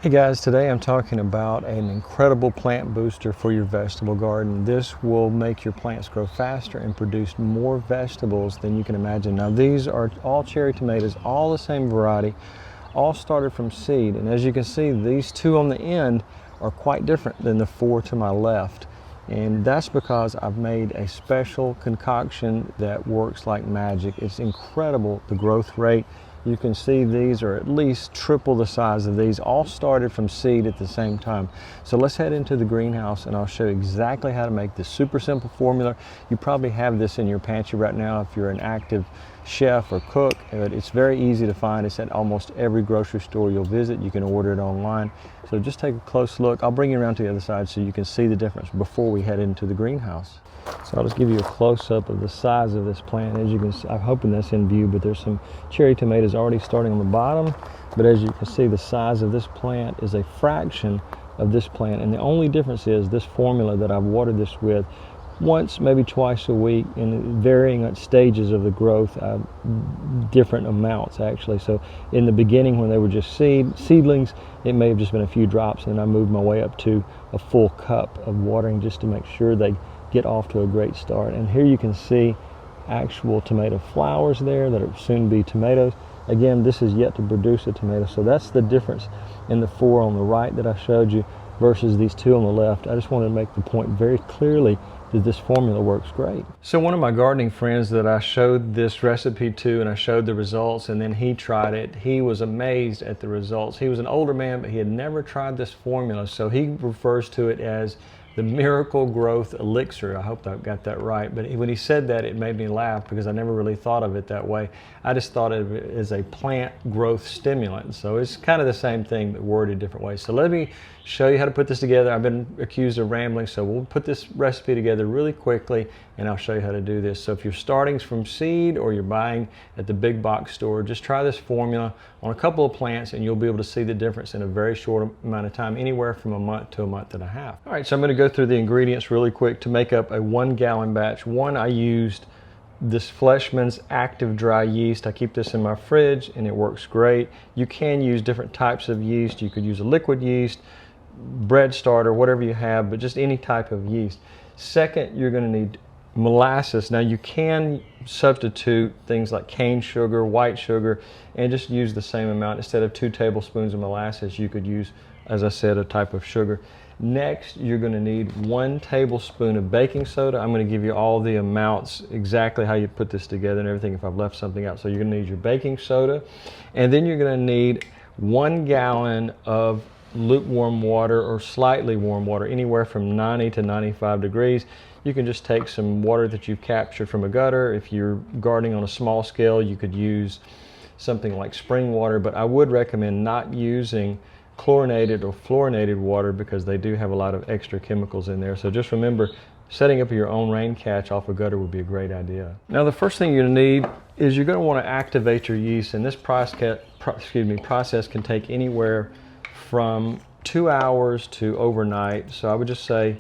Hey guys, today I'm talking about an incredible plant booster for your vegetable garden. This will make your plants grow faster and produce more vegetables than you can imagine. Now these are all cherry tomatoes, all the same variety, all started from seed. And as you can see, these two on the end are quite different than the four to my left. And that's because I've made a special concoction that works like magic. It's incredible, the growth rate. You can see these are at least triple the size of these, all started from seed at the same time. So let's head into the greenhouse and I'll show you exactly how to make this super simple formula. You probably have this in your pantry right now if you're an active chef or cook. It's very easy to find. It's at almost every grocery store you'll visit. You can order it online. So just take a close look. I'll bring you around to the other side so you can see the difference before we head into the greenhouse. So I'll just give you a close-up of the size of this plant. As you can see, I'm hoping that's in view, but there's some cherry tomatoes already starting on the bottom. But as you can see, the size of this plant is a fraction of this plant. And the only difference is this formula that I've watered this with once, maybe twice a week, in varying stages of the growth, different amounts actually. So in the beginning when they were just seedlings, it may have just been a few drops, and then I moved my way up to a full cup of watering just to make sure they get off to a great start. And here you can see actual tomato flowers there that are soon to be tomatoes. Again, this is yet to produce a tomato, so that's the difference in the four on the right that I showed you versus these two on the left. I just wanted to make the point very clearly that this formula works great. So one of my gardening friends that I showed this recipe to and I showed the results, and then he tried it, he was amazed at the results. He was an older man, but he had never tried this formula, so he refers to it as the Miracle Growth Elixir. I hope I got that right, but when he said that, it made me laugh because I never really thought of it that way. I just thought of it as a plant growth stimulant. So it's kind of the same thing, but worded different ways. So let me show you how to put this together. I've been accused of rambling, so we'll put this recipe together really quickly and I'll show you how to do this. So if you're starting from seed or you're buying at the big box store, just try this formula on a couple of plants and you'll be able to see the difference in a very short amount of time, anywhere from a month to a month and a half. All right, so I'm going to go through the ingredients really quick to make up a 1 gallon batch. I used this Fleshman's active dry yeast. I keep this in my fridge and it works great. You can use different types of yeast. You could use a liquid yeast, bread starter, whatever you have, but just any type of yeast. Second, you're going to need molasses. Now you can substitute things like cane sugar, white sugar, and just use the same amount. Instead of 2 tablespoons of molasses, you could use, as I said, a type of sugar. Next, you're going to need 1 tablespoon of baking soda. I'm going to give you all the amounts, exactly how you put this together and everything if I've left something out. So you're going to need your baking soda, and then you're going to need 1 gallon of lukewarm water or slightly warm water, anywhere from 90 to 95 degrees. You can just take some water that you've captured from a gutter. If you're gardening on a small scale, you could use something like spring water, but I would recommend not using chlorinated or fluorinated water because they do have a lot of extra chemicals in there. So just remember, setting up your own rain catch off a gutter would be a great idea. Now the first thing you're going to need is you're going to want to activate your yeast, and this process can take anywhere from 2 hours to overnight. So I would just say,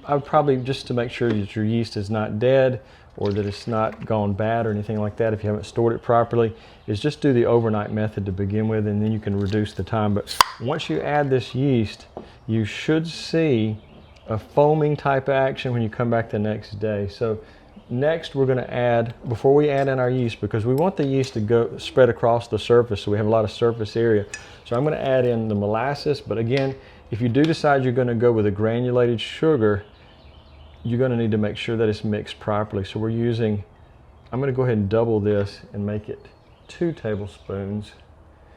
I would probably, just to make sure that your yeast is not dead or that it's not gone bad or anything like that if you haven't stored it properly, is just do the overnight method to begin with, and then you can reduce the time. But once you add this yeast, you should see a foaming type action when you come back the next day. So next we're going to add, before we add in our yeast, because we want the yeast to go spread across the surface so we have a lot of surface area. So I'm going to add in the molasses, but again, if you do decide you're going to go with a granulated sugar, you're going to need to make sure that it's mixed properly. So I'm going to go ahead and double this and make it 2 tablespoons.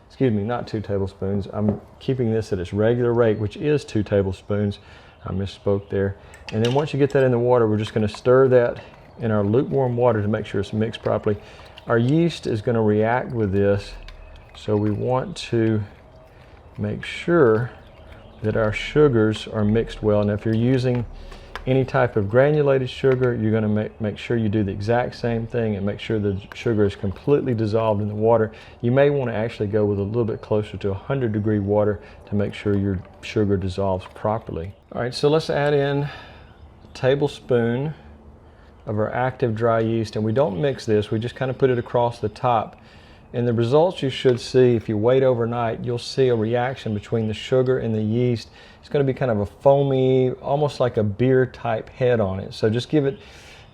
Excuse me, not 2 tablespoons. I'm keeping this at its regular rate, which is 2 tablespoons. I misspoke there. And then once you get that in the water, we're just going to stir that in our lukewarm water to make sure it's mixed properly. Our yeast is going to react with this, so we want to make sure that our sugars are mixed well. And if you're using any type of granulated sugar, you're going to make sure you do the exact same thing and make sure the sugar is completely dissolved in the water. You may want to actually go with a little bit closer to 100-degree water to make sure your sugar dissolves properly. All right, so let's add in a tablespoon of our active dry yeast, and we don't mix this, we just kind of put it across the top And the results you should see if you wait overnight, you'll see a reaction between the sugar and the yeast. It's going to be kind of a foamy, almost like a beer type head on it. So just give it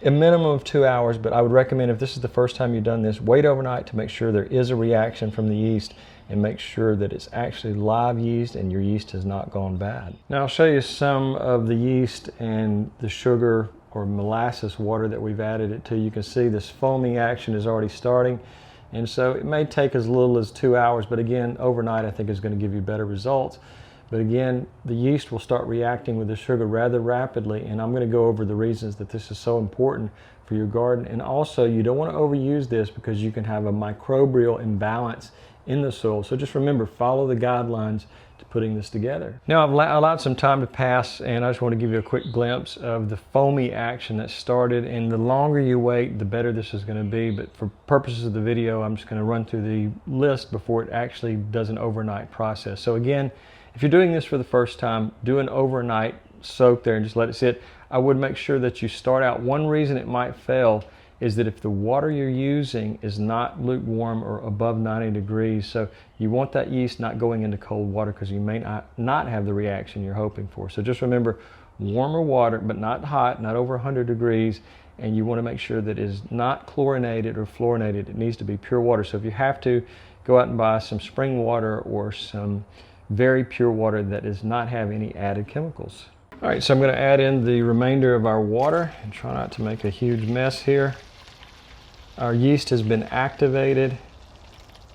a minimum of 2 hours, but I would recommend, if this is the first time you've done this, wait overnight to make sure there is a reaction from the yeast, and make sure that it's actually live yeast and your yeast has not gone bad. Now I'll show you some of the yeast and the sugar or molasses water that we've added it to. You can see this foaming action is already starting, and so it may take as little as 2 hours, but again, overnight I think is going to give you better results. But again, the yeast will start reacting with the sugar rather rapidly, and I'm going to go over the reasons that this is so important for your garden. And also, you don't want to overuse this because you can have a microbial imbalance in the soil. So just remember, follow the guidelines to putting this together. Now I've allowed some time to pass, and I just want to give you a quick glimpse of the foamy action that started. And the longer you wait, the better this is going to be. But for purposes of the video, I'm just going to run through the list before it actually does an overnight process. So again, if you're doing this for the first time, do an overnight soak there and just let it sit. I would make sure that you start out. One reason it might fail is that if the water you're using is not lukewarm or above 90 degrees, so you want that yeast not going into cold water because you may not have the reaction you're hoping for. So just remember, warmer water, but not hot, not over 100 degrees, and you want to make sure that it is not chlorinated or fluorinated. It needs to be pure water. So if you have to, go out and buy some spring water or some very pure water that does not have any added chemicals. All right, so I'm going to add in the remainder of our water and try not to make a huge mess here. Our yeast has been activated,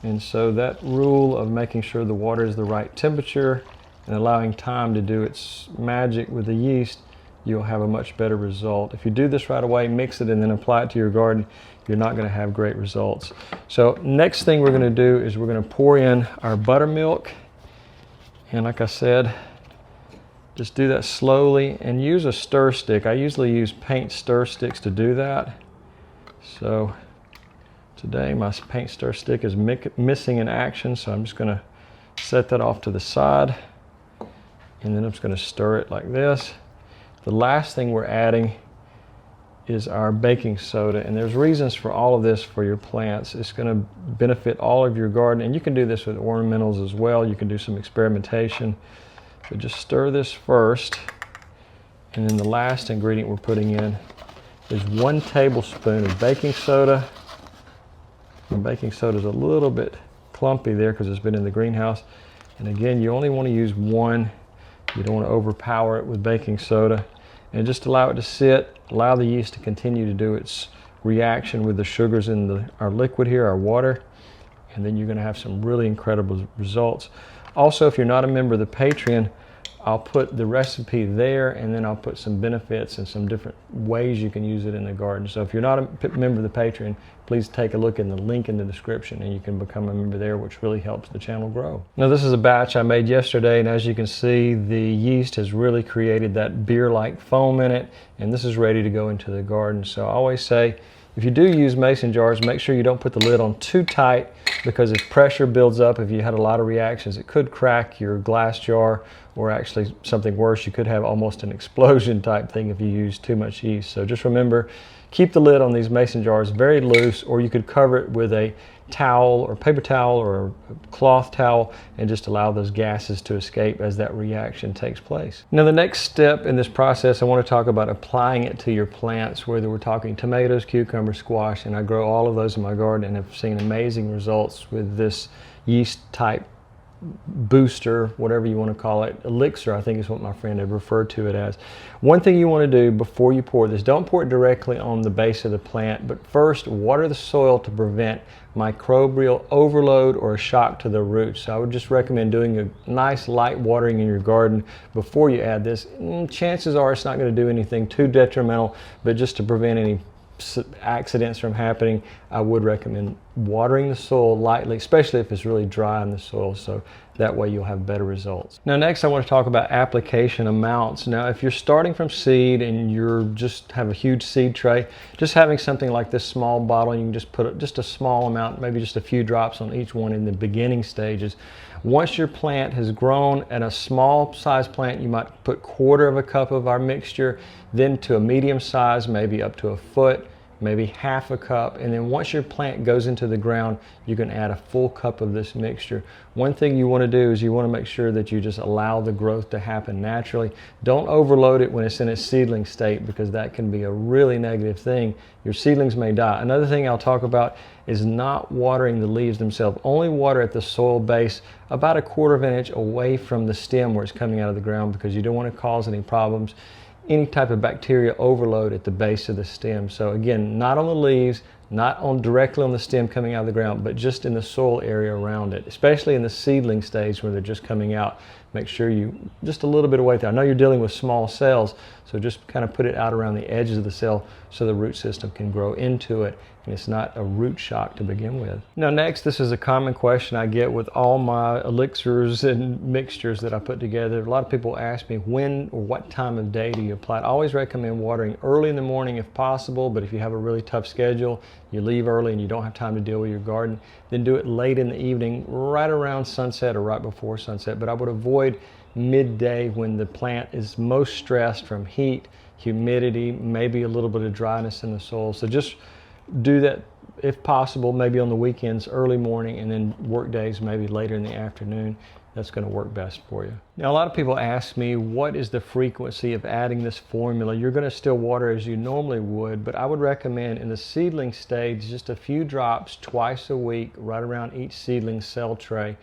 and so that rule of making sure the water is the right temperature and allowing time to do its magic with the yeast, you'll have a much better result. If you do this right away, mix it and then apply it to your garden, you're not going to have great results. So next thing we're going to do is we're going to pour in our buttermilk. And like I said, just do that slowly and use a stir stick. I usually use paint stir sticks to do that. So today my paint stir stick is missing in action, so I'm just going to set that off to the side. And then I'm just going to stir it like this. The last thing we're adding is our baking soda, and there's reasons for all of this for your plants. It's going to benefit all of your garden, and you can do this with ornamentals as well. You can do some experimentation, but just stir this first, and then the last ingredient we're putting in is 1 tablespoon of baking soda. The baking soda is a little bit clumpy there because it's been in the greenhouse, and again, you only want to use 1. You don't want to overpower it with baking soda, and just allow it to sit. Allow the yeast to continue to do its reaction with the sugars in our liquid here, our water, and then you're going to have some really incredible results. Also, if you're not a member of the Patreon, I'll put the recipe there, and then I'll put some benefits and some different ways you can use it in the garden. So if you're not a member of the Patreon, please take a look in the link in the description, and you can become a member there, which really helps the channel grow. Now this is a batch I made yesterday, and as you can see, the yeast has really created that beer-like foam in it, and this is ready to go into the garden. So I always say, if you do use mason jars, make sure you don't put the lid on too tight, because if pressure builds up, if you had a lot of reactions, it could crack your glass jar, or actually something worse, you could have almost an explosion type thing if you use too much yeast. So just remember, keep the lid on these mason jars very loose, or you could cover it with a towel or paper towel or a cloth towel and just allow those gases to escape as that reaction takes place. Now the next step in this process, I want to talk about applying it to your plants, whether we're talking tomatoes, cucumbers, squash, and I grow all of those in my garden and have seen amazing results with this yeast type booster, whatever you want to call it. Elixir, I think is what my friend had referred to it as. One thing you want to do before you pour this, don't pour it directly on the base of the plant, but first water the soil to prevent microbial overload or a shock to the roots. So I would just recommend doing a nice light watering in your garden before you add this. Chances are it's not going to do anything too detrimental, but just to prevent any accidents from happening, I would recommend watering the soil lightly, especially if it's really dry in the soil, so that way you'll have better results. Now next I want to talk about application amounts. Now if you're starting from seed and you're just have a huge seed tray, just having something like this small bottle, you can just put just a small amount, maybe just a few drops on each one in the beginning stages. Once your plant has grown, at a small size plant you might put 1/4 cup of our mixture, then to a medium size, maybe up to a foot, maybe half a cup, and then once your plant goes into the ground, you can add a full cup of this mixture. One thing you want to do is you want to make sure that you just allow the growth to happen naturally. Don't overload it when it's in its seedling state, because that can be a really negative thing. Your seedlings may die. Another thing I'll talk about is not watering the leaves themselves. Only water at the soil base about 1/4 of an inch away from the stem where it's coming out of the ground, because you don't want to cause any problems, any type of bacteria overload at the base of the stem. So again, not on the leaves, not on directly on the stem coming out of the ground, but just in the soil area around it, especially in the seedling stage where they're just coming out. Make sure you just a little bit away there. I know you're dealing with small cells, so just kind of put it out around the edges of the cell so the root system can grow into it and it's not a root shock to begin with. Now next, this is a common question I get with all my elixirs and mixtures that I put together. A lot of people ask me, when or what time of day do you apply it? I always recommend watering early in the morning if possible, but if you have a really tough schedule, you leave early and you don't have time to deal with your garden, then do it late in the evening, right around sunset or right before sunset. But I would avoid midday when the plant is most stressed from heat, humidity, maybe a little bit of dryness in the soil. So just do that if possible, maybe on the weekends, early morning, and then work days maybe later in the afternoon. That's going to work best for you. Now, a lot of people ask me, what is the frequency of adding this formula? You're going to still water as you normally would, but I would recommend in the seedling stage just a few drops twice a week, right around each seedling cell tray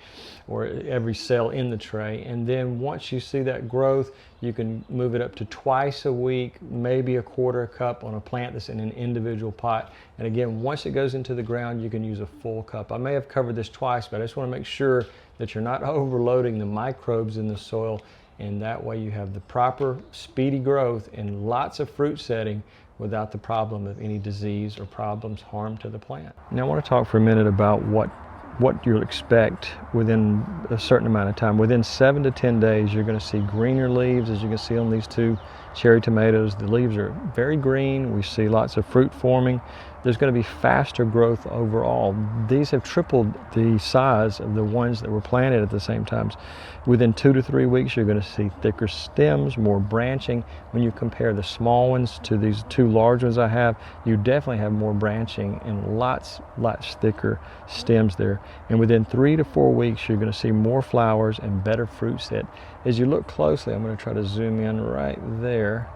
or every cell in the tray. And then once you see that growth, you can move it up to twice a week, maybe 1/4 cup on a plant that's in an individual pot. And again, once it goes into the ground, you can use a full cup. I may have covered this twice, but I just want to make sure that you're not overloading the microbes in the soil, and that way you have the proper speedy growth and lots of fruit setting without the problem of any disease or problems, harm to the plant. Now I want to talk for a minute about what you'll expect within a certain amount of time. Within 7 to 10 days, you're going to see greener leaves, as you can see on these 2 cherry tomatoes. The leaves are very green. We see lots of fruit forming. There's going to be faster growth overall. These have tripled the size of the ones that were planted at the same time. Within 2 to 3 weeks, you're going to see thicker stems, more branching. When you compare the small ones to these 2 large ones I have, you definitely have more branching and lots thicker stems there. And within 3 to 4 weeks, you're going to see more flowers and better fruit set. As you look closely, I'm going to try to zoom in right there.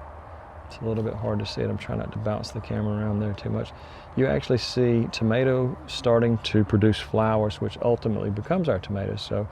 It's a little bit hard to see it. I'm trying not to bounce the camera around there too much. You actually see tomato starting to produce flowers, which ultimately becomes our tomatoes. So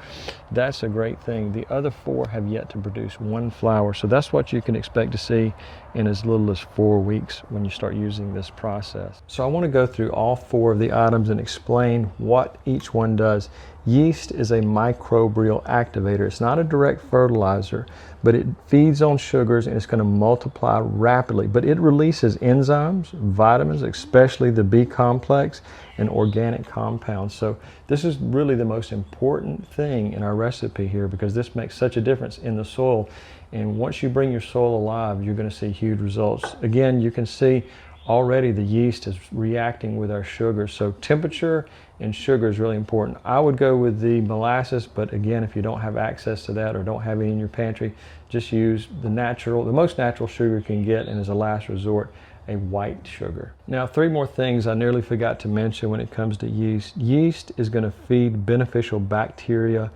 that's a great thing. The other 4 have yet to produce 1 flower. So that's what you can expect to see in as little as 4 weeks when you start using this process. So I want to go through all 4 of the items and explain what each one does. Yeast is a microbial activator. It's not a direct fertilizer, but it feeds on sugars and it's going to multiply rapidly. But it releases enzymes, vitamins, especially the B complex, and organic compounds. So this is really the most important thing in our recipe here, because this makes such a difference in the soil. And once you bring your soil alive, you're going to see huge results. Again, you can see already the yeast is reacting with our sugar. So temperature and sugar is really important. I would go with the molasses, but again, if you don't have access to that or don't have any in your pantry, just use the most natural sugar you can get, and as a last resort, a white sugar. Now, 3 more things I nearly forgot to mention when it comes to yeast. Yeast is going to feed beneficial bacteria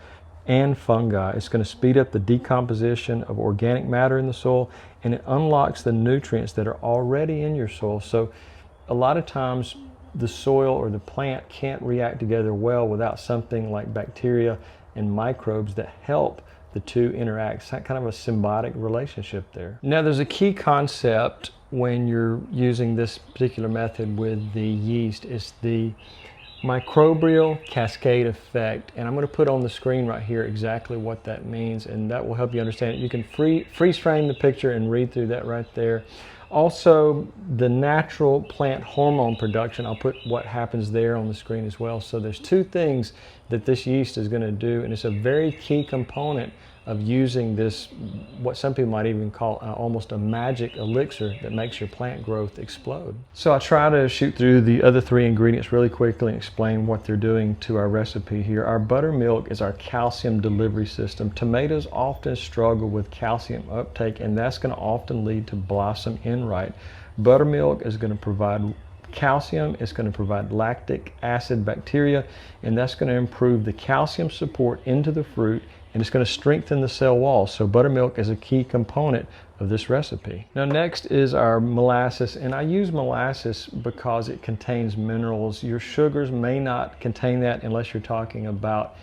and fungi. It's going to speed up the decomposition of organic matter in the soil, and it unlocks the nutrients that are already in your soil. So a lot of times the soil or the plant can't react together well without something like bacteria and microbes that help the 2 interact. It's kind of a symbiotic relationship there. Now, there's a key concept when you're using this particular method with the yeast. It's the microbial cascade effect, and I'm going to put on the screen right here exactly what that means, and that will help you understand it. You can freeze frame the picture and read through that right there. Also, the natural plant hormone production, I'll put what happens there on the screen as well. So there's 2 things that this yeast is going to do, and it's a very key component of using this, what some people might even call almost a magic elixir that makes your plant growth explode. So I try to shoot through the other 3 ingredients really quickly and explain what they're doing to our recipe here. Our buttermilk is our calcium delivery system. Tomatoes often struggle with calcium uptake, and that's going to often lead to blossom end rite. Buttermilk is going to provide calcium, it's going to provide lactic acid bacteria, and that's going to improve the calcium support into the fruit, and it's going to strengthen the cell wall. So buttermilk is a key component of this recipe. Now next is our molasses, and I use molasses because it contains minerals. Your sugars may not contain that unless you're talking about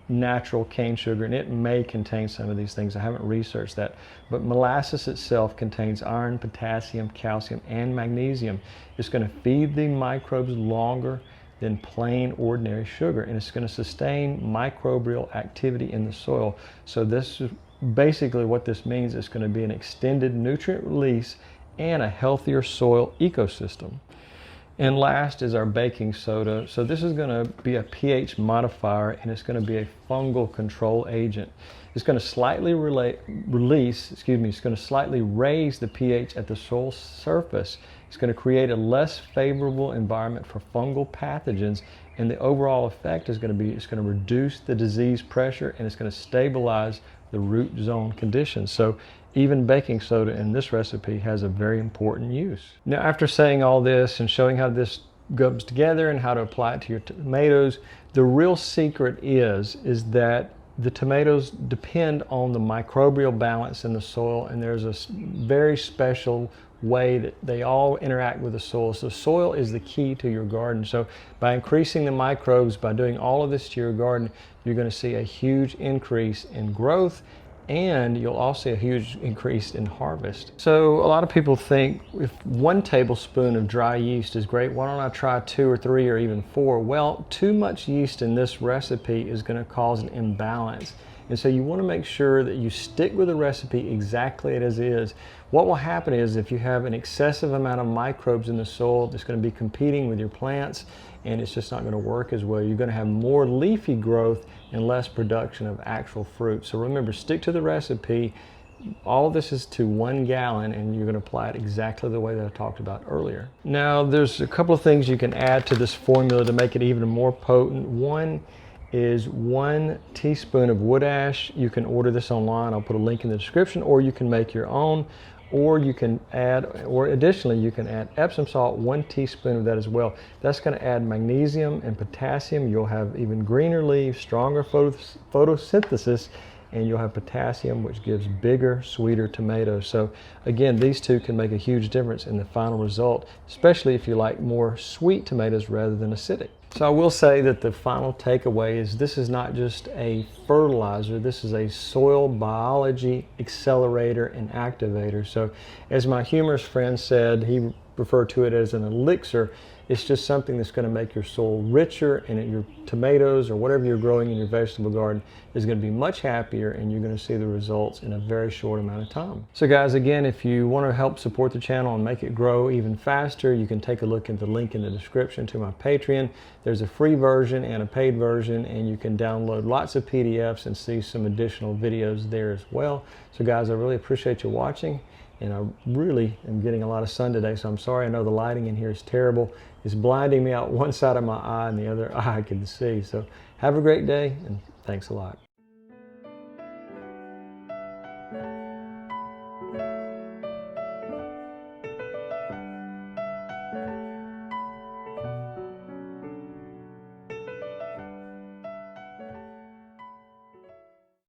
natural cane sugar, and it may contain some of these things. I haven't researched that, but molasses itself contains iron, potassium, calcium, and magnesium. It's going to feed the microbes longer than plain ordinary sugar, and it's going to sustain microbial activity in the soil. So this is basically what this means. It's going to be an extended nutrient release and a healthier soil ecosystem. And last is our baking soda. So this is going to be a pH modifier, and it's going to be a fungal control agent. It's going to slightly it's going to slightly raise the pH at the soil surface. It's going to create a less favorable environment for fungal pathogens, and the overall effect is going to be, it's going to reduce the disease pressure, and it's going to stabilize the root zone conditions. So even baking soda in this recipe has a very important use. Now, after saying all this and showing how this comes together and how to apply it to your tomatoes, the real secret is that the tomatoes depend on the microbial balance in the soil, and there's a very special way that they all interact with the soil. So soil is the key to your garden. So by increasing the microbes, by doing all of this to your garden, you're going to see a huge increase in growth, and you'll also see a huge increase in harvest. So a lot of people think if 1 tablespoon of dry yeast is great, why don't I try 2 or 3 or even 4? Well, too much yeast in this recipe is going to cause an imbalance. And so you want to make sure that you stick with the recipe exactly as it is. What will happen is if you have an excessive amount of microbes in the soil that's going to be competing with your plants, and it's just not going to work as well. You're going to have more leafy growth and less production of actual fruit. So remember, stick to the recipe. All of this is to 1 gallon, and you're going to apply it exactly the way that I talked about earlier. Now, there's a couple of things you can add to this formula to make it even more potent. One is 1 teaspoon of wood ash. You can order this online. I'll put a link in the description, or you can make your own, or you can add, or additionally, you can add Epsom salt, 1 teaspoon of that as well. That's going to add magnesium and potassium. You'll have even greener leaves, stronger photosynthesis, and you'll have potassium, which gives bigger, sweeter tomatoes. So again, these two can make a huge difference in the final result, especially if you like more sweet tomatoes rather than acidic. So I will say that the final takeaway is this is not just a fertilizer, this is a soil biology accelerator and activator. So as my humorous friend said, he referred to it as an elixir. It's just something that's going to make your soil richer, and your tomatoes or whatever you're growing in your vegetable garden is going to be much happier, and you're going to see the results in a very short amount of time. So guys, again, if you want to help support the channel and make it grow even faster, you can take a look at the link in the description to my Patreon. There's a free version and a paid version, and you can download lots of PDFs and see some additional videos there as well. So guys, I really appreciate you watching. And I really am getting a lot of sun today, so I'm sorry. I know the lighting in here is terrible. It's blinding me out one side of my eye, and the other eye I can see. So have a great day, and thanks a lot.